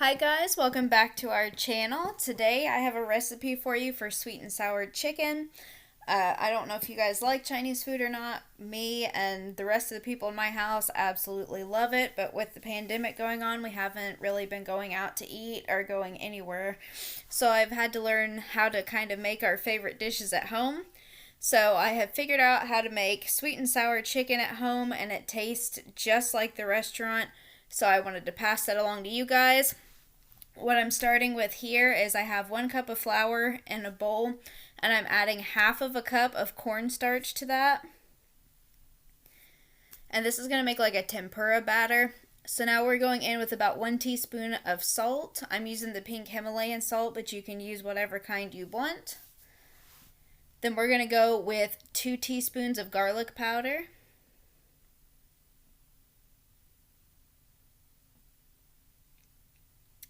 Hi guys, welcome back to our channel. Today I have a recipe for you for sweet and sour chicken. I don't know if you guys like Chinese food or not. Me and the rest of the people in my house absolutely love it, but with the pandemic going on, we haven't really been going out to eat or going anywhere. So I've had to learn how to kind of make our favorite dishes at home. So I have figured out how to make sweet and sour chicken at home, and it tastes just like the restaurant. So I wanted to pass that along to you guys. What I'm starting with here is I have 1 cup of flour in a bowl, and I'm adding half of a cup of cornstarch to that. And this is going to make like a tempura batter. So now we're going in with about 1 teaspoon of salt. I'm using the pink Himalayan salt, but you can use whatever kind you want. Then we're going to go with 2 teaspoons of garlic powder.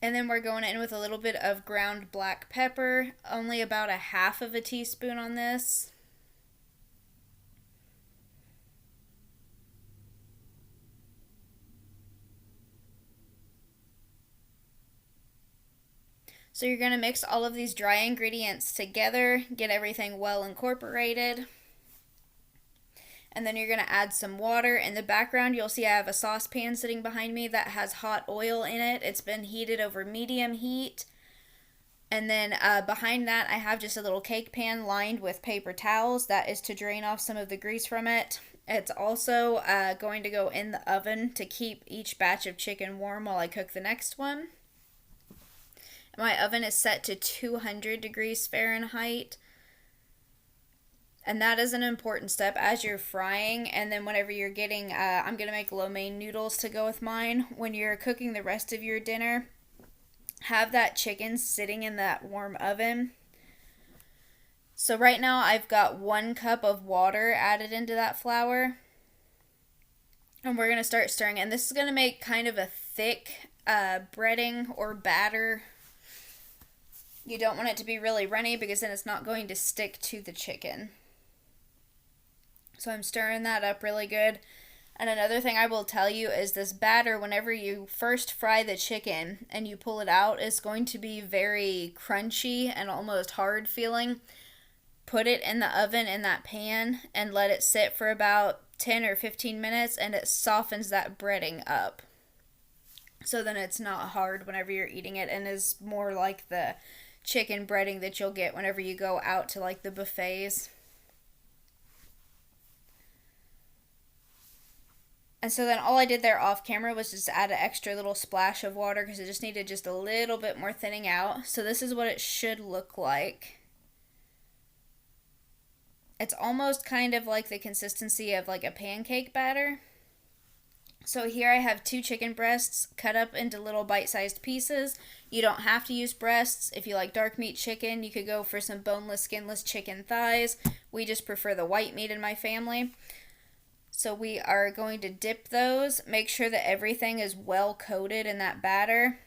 And then we're going in with a little bit of ground black pepper, only about a half of a teaspoon on this. So you're going to mix all of these dry ingredients together, get everything well incorporated. And then you're going to add some water. In the background, you'll see I have a saucepan sitting behind me that has hot oil in it. It's been heated over medium heat. And then behind that, I have just a little cake pan lined with paper towels. That is to drain off some of the grease from it. It's also going to go in the oven to keep each batch of chicken warm while I cook the next one. My oven is set to 200 degrees Fahrenheit. And that is an important step as you're frying. And then whenever you're getting, I'm going to make lo mein noodles to go with mine. When you're cooking the rest of your dinner, have that chicken sitting in that warm oven. So right now I've got 1 cup of water added into that flour. And we're going to start stirring. And this is going to make kind of a thick breading or batter. You don't want it to be really runny because then it's not going to stick to the chicken. So I'm stirring that up really good. And another thing I will tell you is this batter, whenever you first fry the chicken and you pull it out, is going to be very crunchy and almost hard feeling. Put it in the oven in that pan and let it sit for about 10 or 15 minutes, and it softens that breading up. So then it's not hard whenever you're eating it, and is more like the chicken breading that you'll get whenever you go out to like the buffets. And so then all I did there off camera was just add an extra little splash of water because it just needed just a little bit more thinning out. So this is what it should look like. It's almost kind of like the consistency of like a pancake batter. So here I have 2 chicken breasts cut up into little bite-sized pieces. You don't have to use breasts. If you like dark meat chicken, you could go for some boneless, skinless chicken thighs. We just prefer the white meat in my family. So we are going to dip those, make sure that everything is well coated in that batter,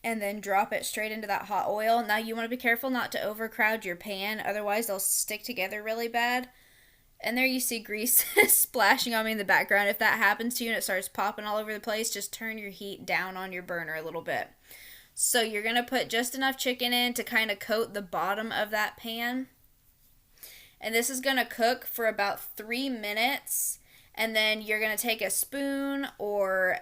and then drop it straight into that hot oil. Now you want to be careful not to overcrowd your pan, otherwise they'll stick together really bad. And there you see grease splashing on me in the background. If that happens to you and it starts popping all over the place, just turn your heat down on your burner a little bit. So you're going to put just enough chicken in to kind of coat the bottom of that pan. And this is going to cook for about 3 minutes. And then you're going to take a spoon or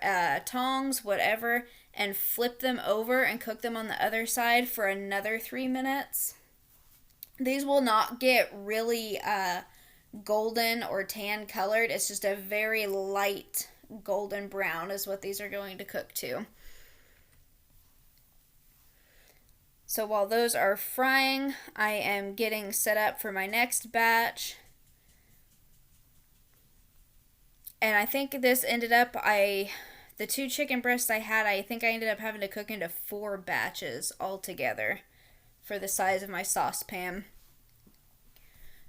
tongs, whatever, and flip them over and cook them on the other side for another 3 minutes. These will not get really golden or tan colored. It's just a very light golden brown is what these are going to cook to. So while those are frying, I am getting set up for my next batch. And I think this ended up, the 2 chicken breasts I had, I think I ended up having to cook into 4 batches altogether for the size of my saucepan.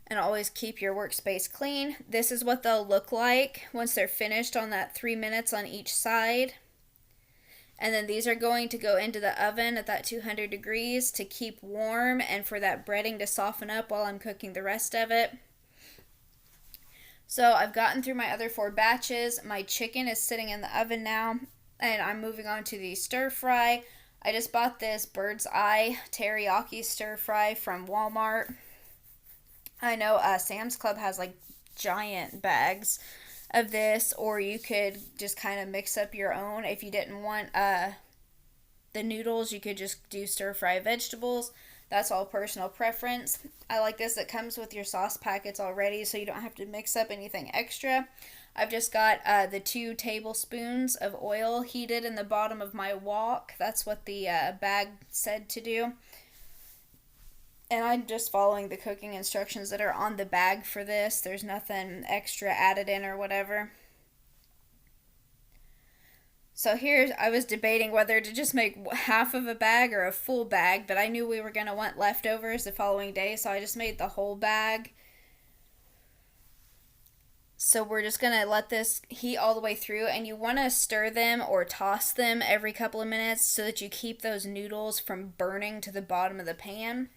And always keep your workspace clean. This is what they'll look like once they're finished on that 3 minutes on each side. And then these are going to go into the oven at that 200 degrees to keep warm and for that breading to soften up while I'm cooking the rest of it. So I've gotten through my other 4 batches. My chicken is sitting in the oven now. And I'm moving on to the stir fry. I just bought this bird's eye teriyaki stir fry from Walmart. I know Sam's Club has like giant bags of this, or you could just kind of mix up your own. If you didn't want the noodles, you could just do stir fry vegetables. That's all personal preference. I like this. It comes with your sauce packets already, so you don't have to mix up anything extra. I've just got the 2 tablespoons of oil heated in the bottom of my wok. That's what the bag said to do. And I'm just following the cooking instructions that are on the bag for this. There's nothing extra added in or whatever. So here I was debating whether to just make half of a bag or a full bag, but I knew we were going to want leftovers the following day, so I just made the whole bag. So we're just going to let this heat all the way through, and you want to stir them or toss them every couple of minutes so that you keep those noodles from burning to the bottom of the pan.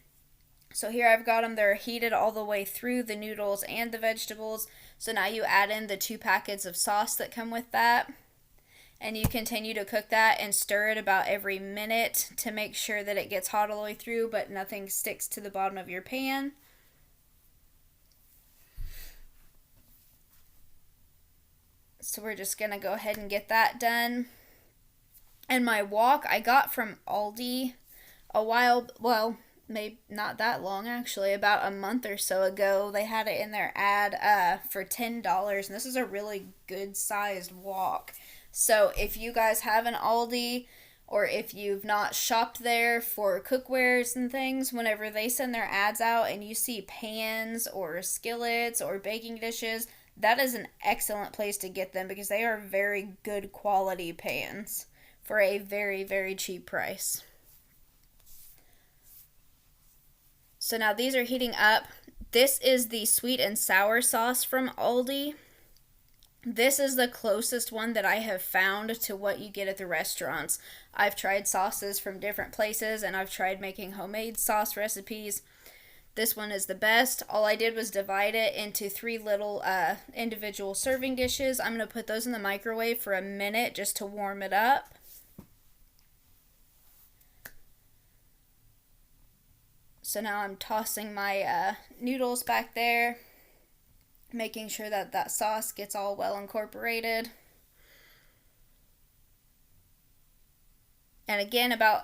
So here I've got them, they're heated all the way through, the noodles and the vegetables. So now you add in the 2 packets of sauce that come with that. And you continue to cook that and stir it about every minute to make sure that it gets hot all the way through, but nothing sticks to the bottom of your pan. So we're just going to go ahead and get that done. And my wok I got from Aldi a while, well, maybe not that long actually, about a month or so ago. They had it in their ad for $10, and this is a really good sized wok. So if you guys have an Aldi, or if you've not shopped there for cookwares and things, whenever they send their ads out and you see pans or skillets or baking dishes, that is an excellent place to get them because they are very good quality pans for a very, very cheap price. So now these are heating up. This is the sweet and sour sauce from Aldi. This is the closest one that I have found to what you get at the restaurants. I've tried sauces from different places, and I've tried making homemade sauce recipes. This one is the best. All I did was divide it into 3 little individual serving dishes. I'm going to put those in the microwave for a minute just to warm it up. So now I'm tossing my noodles back there, making sure that that sauce gets all well incorporated. And again, about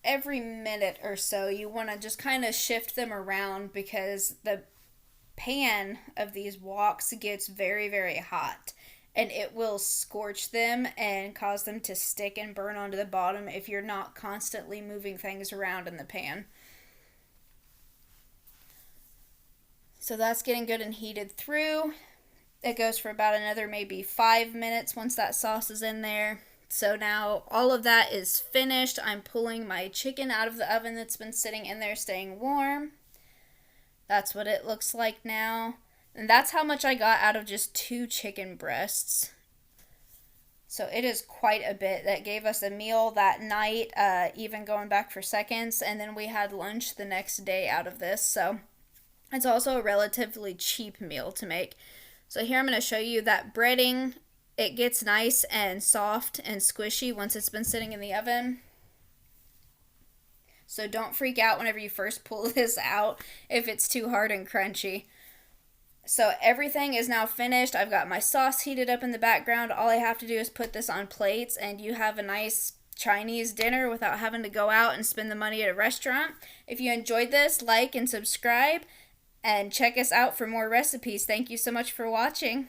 every minute or so, you want to just kind of shift them around because the pan of these woks gets very, very hot. And it will scorch them and cause them to stick and burn onto the bottom if you're not constantly moving things around in the pan. So that's getting good and heated through. It goes for about another maybe 5 minutes once that sauce is in there. So now all of that is finished. I'm pulling my chicken out of the oven that's been sitting in there staying warm. That's what it looks like now. And that's how much I got out of just 2 chicken breasts. So it is quite a bit. That gave us a meal that night, even going back for seconds. And then we had lunch the next day out of this. So it's also a relatively cheap meal to make. So here I'm going to show you that breading. It gets nice and soft and squishy once it's been sitting in the oven. So don't freak out whenever you first pull this out if it's too hard and crunchy. So everything is now finished. I've got my sauce heated up in the background. All I have to do is put this on plates and you have a nice Chinese dinner without having to go out and spend the money at a restaurant. If you enjoyed this, like and subscribe. And check us out for more recipes. Thank you so much for watching.